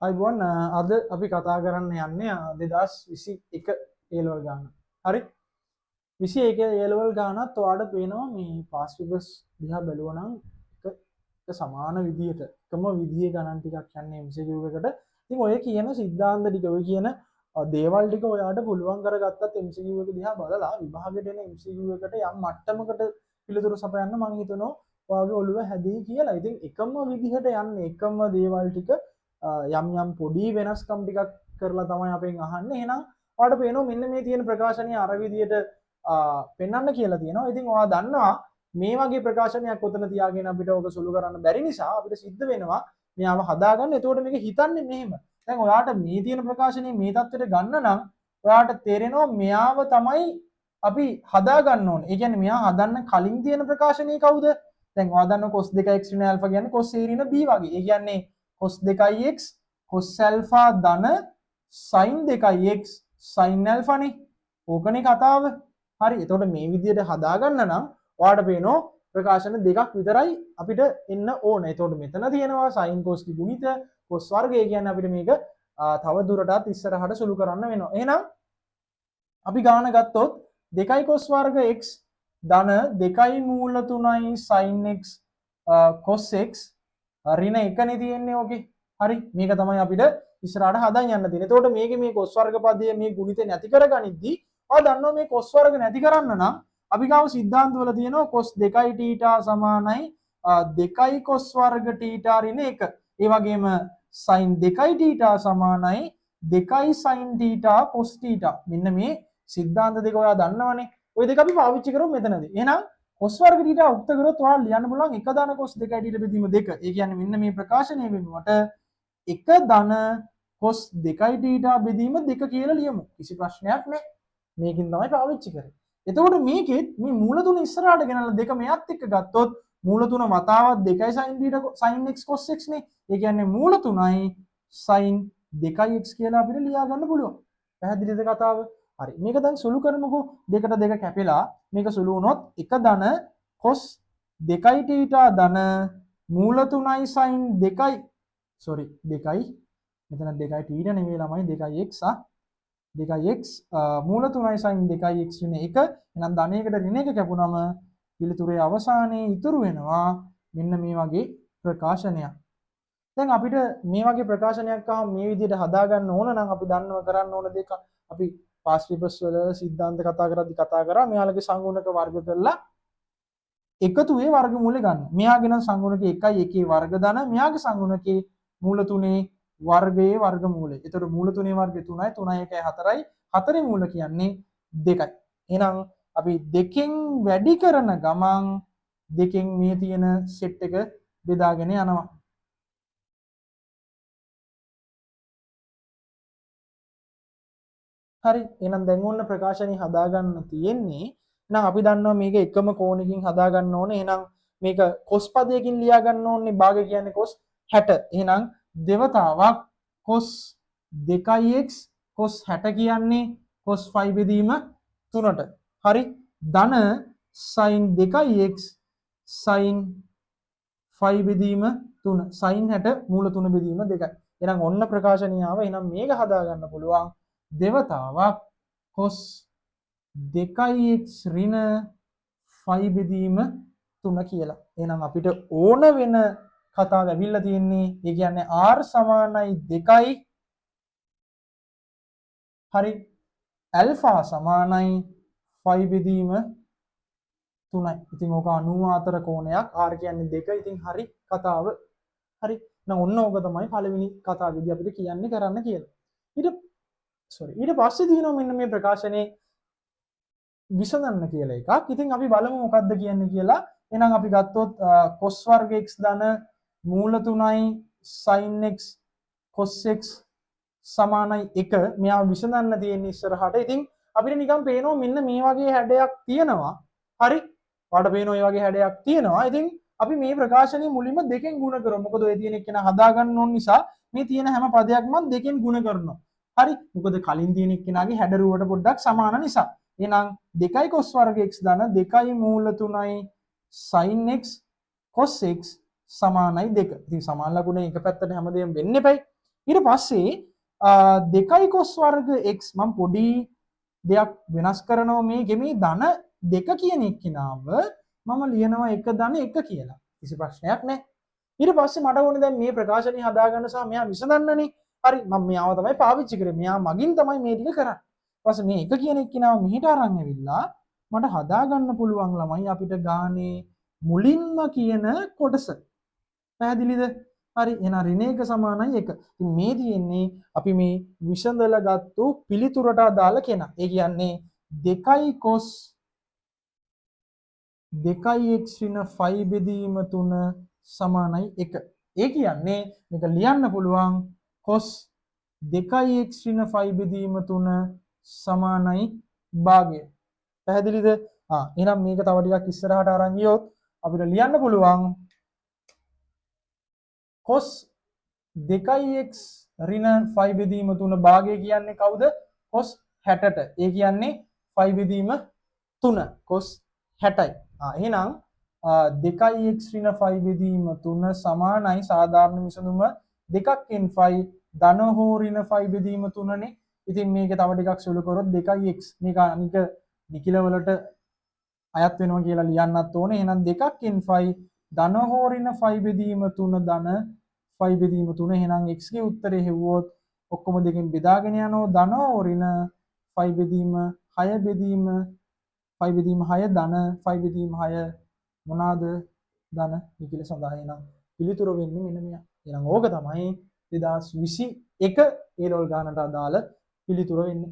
අයිබෝන් අද අපි කතා කරන්න යන්නේ 2021 ඒලවල් ගාන. හරි 21 ඒලවල් ගානත් ඔයාලට පේනවා මේ පාස් පේපර්ස් දිහා බැලුවා නම් එක සමාන විදියට එකම විදියේ ගණන් ටිකක් යන්නේ MCQ එකට. ඉතින් ඔය කියන සිද්ධාන්ත ටික ඔය කියන දේවල් ටික ඔයාලට පුළුවන් කරගත්තත් MCQ එක දිහා බලලා විභාගෙට එන MCQ එකට යම් මට්ටමකට පිළිතුරු සපයන්න මම හිතනවා ඔයාගේ ඔළුව හැදී කියලා. ඉතින් එකම විදිහට යන්නේ එකම දේවල් ටික යම් යම් පොඩි වෙනස්කම් ටිකක් කරලා තමයි අපෙන් අහන්නේ. එහෙනම් ඔයාලට පේනවා මෙන්න මේ තියෙන ප්‍රකාශනය අර විදියට පෙන්වන්න කියලා තියෙනවා. ඉතින් ඔයා දන්නවා මේ වගේ ප්‍රකාශනයක් උතන තියාගෙන අපිට ඔක සුළු කරන්න බැරි නිසා අපිට සිද්ධ වෙනවා මෙයාව හදාගන්න. එතකොට මේක හිතන්නේ මෙහෙම. දැන් ඔයාට මේ තියෙන ප්‍රකාශනයේ මේ தත්වෙට ගන්න නම් ඔයාට තේරෙනවා මෙයාව තමයි අපි හදාගන්න ඕනේ. ඒ කියන්නේ මෙයා හදන්න කලින් තියෙන ප්‍රකාශනයේ කවුද? දැන් ඔයා දන්න cos 2x ඍණ alpha කියන්නේ cos a ඍණ b වගේ. ඒ කියන්නේ cos 2x cos alpha ධන sin 2x sin alpha නේ. ඕකනේ කතාව. හරි. එතකොට මේ විදිහට හදාගන්න නම් ඔයාලට පේනවා ප්‍රකාශන දෙකක් විතරයි අපිට එන්න ඕනේ. එතකොට මෙතන තියෙනවා sin cos කි ගුණිත cos වර්ගය කියන්නේ අපිට මේක තව දුරටත් ඉස්සරහට සුළු කරන්න වෙනවා. එහෙනම් අපි ගාන ගත්තොත් 2 cos වර්ග x ධන 2 මූල 3යි sin x cos x ඍණ 1නේ තියෙන්නේ ඕකේ. හරි. මේක තමයි අපිට ඉස්සරහට හදන් යන්න තියෙන්නේ. එතකොට මේකේ මේ cos වර්ග පදයේ මේ ගුණිතේ නැති කරගනිද්දී ඔයා දන්නවා මේ cos වර්ග නැති කරන්න නම් අපි ගාව සිද්ධාන්ත වල තියෙනවා cos 2 θ සමානයි 2 cos වර්ග θ ඍණ 1. ඒ වගේම sin 2 θ සමානයි 2 sin θ cos θ. මෙන්න මේ සිද්ධාන්ත දෙක ඔයා දන්නවනේ. ওই දෙක අපි පාවිච්චි කරමු මෙතනදී. එහෙනම් cos වර්ග θ උක්ත කරොත් ඔයාලා ලියන්න පුළුවන් 1 ධන cos 2 θ බෙදීම 2. ඒ කියන්නේ මෙන්න මේ ප්‍රකාශනය වෙනුවට 1 ධන cos 2 θ බෙදීම 2 කියලා ලියමු. කිසි ප්‍රශ්නයක් නැහැ. මේකෙන් තමයි පාවිච්චි කරන්නේ. එතකොට මේකෙත් මේ මූල තුන ඉස්සරහට ගෙනල්ලා දෙක මෙයත් එක්ක ගත්තොත් මූල තුන වතාවක් 2 sin θ sin x cos x නේ. ඒ කියන්නේ මූල 3යි sin 2x කියලා අපිට ලියා ගන්න පුළුවන්. පැහැදිලිද කතාව? හරි. මේක දැන් සුළු කරමුකෝ. දෙකට දෙක කැපිලා මේක සුළු වුණොත් 1 ධන cos 2 θ ධන මූල 3යි sin 2යි sorry 2යි මෙතන 2යි θ නෙමෙයි ළමයි 2x 2x මූල 3යි sin 2x ඍණ 1. එහෙනම් ධනයකට ඍණ 1 කැපුණම පිළිතුරේ අවසානයේ ඉතුරු වෙනවා මෙන්න මේ වගේ ප්‍රකාශනයක්. දැන් අපිට මේ වගේ ප්‍රකාශනයක් ආවම මේ විදිහට හදා ගන්න ඕන නම් අපි දන්නව කරන්න ඕන දෙක අපි පාස් පේපර්ස් වල සිද්ධාන්ත කතා කරද්දි කතා කරා මෙයාලගේ සංගුණක වර්ග කරලා එකතුවේ වර්ගමූලය ගන්න. මෙයාගේ නම් සංගුණක 1යි 1 වර්ග ධන මෙයාගේ සංගුණකේ මූල 3 වර්ගයේ වර්ගමූලය. ඒතර මූල 3 වර්ගය 3යි 3යි 1යි 4යි 4 මූල කියන්නේ 2යි. එහෙනම් අපි දෙකෙන් වැඩි කරන ගමන් දෙකෙන් මේ තියෙන සෙට් එක බෙදාගෙන යනවා. හරි. එහෙනම් දැන් ඕන්න ප්‍රකාශනය හදාගන්න තියෙන්නේ. එහෙනම් අපි දන්නවා මේක එකම කෝණකින් හදාගන්න ඕනේ. එහෙනම් මේක cos පදයකින් ලියා ගන්න ඕනේ. භාග කියන්නේ cos 60. එහෙනම් දෙවතාවක් cos 2x cos 60 කියන්නේ cos 5 බෙදීම 3ට. හරි. ධන sin 2x sin 5 බෙදීම 3. sin 60 මූල 3 බෙදීම 2යි. එහෙනම් ඔන්න ප්‍රකාශනය ආව. එහෙනම් මේක හදා ගන්න පුළුවන්. දෙවතාවක් cos 2x ඍණ 5 බෙදීම 3 කියලා. එහෙනම් අපිට ඕන වෙන කතාව ඇවිල්ලා තියෙන්නේ. ඒ කියන්නේ r සමානයි 2යි. හරි. alpha සමානයි 5 බෙදීම 3යි. ඉතින් ඕක 94 කෝණයක්. r කියන්නේ 2. ඉතින් හරි කතාව. හරි. එහෙනම් ඔන්න ඕක තමයි පළවෙනි කතාවේදී අපිට කියන්න කරන්න කියලා. ඊට පස්සේ තියෙනවා මෙන්න මේ ප්‍රකාශනයේ විසඳන්න කියලා එකක්. ඉතින් අපි බලමු මොකද්ද කියන්නේ කියලා. එහෙනම් අපි ගත්තොත් cos වර්ග x ධන මූල 3යි sin x cos x සමානයි 1. මෙයා විසඳන්න තියෙන ඉස්සරහට. ඉතින් අපිට නිකන් පේනවා මෙන්න මේ වගේ හැඩයක් තියෙනවා. හරි. ඔයාලට පේනවා මේ වගේ හැඩයක් තියෙනවා. ඉතින් අපි මේ ප්‍රකාශනයේ මුලින්ම දෙකෙන් ಗುಣ කරමු. මොකද ඔය තියෙන එක්කෙනා හදා ගන්න ඕන නිසා මේ තියෙන හැම පදයක්ම දෙකෙන් ಗುಣ කරනවා. හරි. මොකද කලින් තියෙන එක්කෙනාගේ හැඩරුවට පොඩ්ඩක් සමාන නිසා. එහෙනම් 2 cos වර්ග x ධන 2 මූල 3යි sin x cos x සමානයි 2. ඉතින් සමාන ලකුණේ එක පැත්තට හැමදේම වෙන්න එපයි. ඊට පස්සේ 2 cos වර්ග x මම පොඩි දෙයක් වෙනස් කරනවා මේකේ මේ ධන 2 කියන එක්කිනාව මම ලියනවා 1 ධන 1 කියලා. කිසි ප්‍රශ්නයක් නැහැ. ඊට පස්සේ මට ඕනේ දැන් මේ ප්‍රකාශනය හදාගන්න සහ මෙයා විසඳන්නනේ. හරි මම මෙයාව තමයි පාවිච්චි කරේ. මෙයා මගින් තමයි මේ ටික කරන්නේ. ඊට පස්සේ මේ 1 කියන එක්කිනාව මෙහෙට අරන් ඇවිල්ලා මට හදාගන්න පුළුවන් ළමයි අපිට ගානේ මුලින්ම කියන කොටස. පැහැදිලිද? හරි එහෙනම් ඍණ 1 සමානයි 1. ඉතින් මේ තියෙන්නේ අපි මේ විසඳලා ගත්තු පිළිතුරට අදාළ කෙනා. ඒ කියන්නේ 2 cos 2x ඍණ 5 බෙදීම 3 සමානයි 1. ඒ කියන්නේ මේක ලියන්න පුළුවන් cos 2x ඍණ 5 බෙදීම 3 සමානයි භාගය. පැහැදිලිද? එහෙනම් මේක තව ටිකක් ඉස්සරහට අරන් ගියොත් අපිට ලියන්න පුළුවන් cos 2x ඍණ 5 බෙදීම 3 භාගය කියන්නේ කවුද? cos 60ට. ඒ කියන්නේ 5 බෙදීම 3 cos 60යි. එහෙනම් 2x ඍණ 5 බෙදීම 3 සමානයි සාධාරණ විසඳුම 2න් 5 ධන හෝ ඍණ 5 බෙදීම 3නේ. ඉතින් මේක තව ටිකක් සුළු කරොත් 2x මේක අනික නිකිල වලට අයත් වෙනවා කියලා ලියන්නත් ඕනේ. එහෙනම් 2න් 5 ධන හෝ ඍණ 5 බෙදීම 3 ධන 5 බෙදීම 3. එහෙනම් x ගේ උත්තරේ හෙව්වොත් ඔක්කොම දෙකෙන් බෙදාගෙන යනවා ධන හෝ ඍණ 5 බෙදීම 6 බෙදීම 5 බෙදීම 6 ධන 5 බෙදීම 6 මොනවාද? ධන නිකිල සඳහා. එහෙනම් පිළිතුර වෙන්නේ මෙන්න මෙයා. එහෙනම් ඕක තමයි 2021 A level ගානට අදාළ පිළිතුර වෙන්නේ.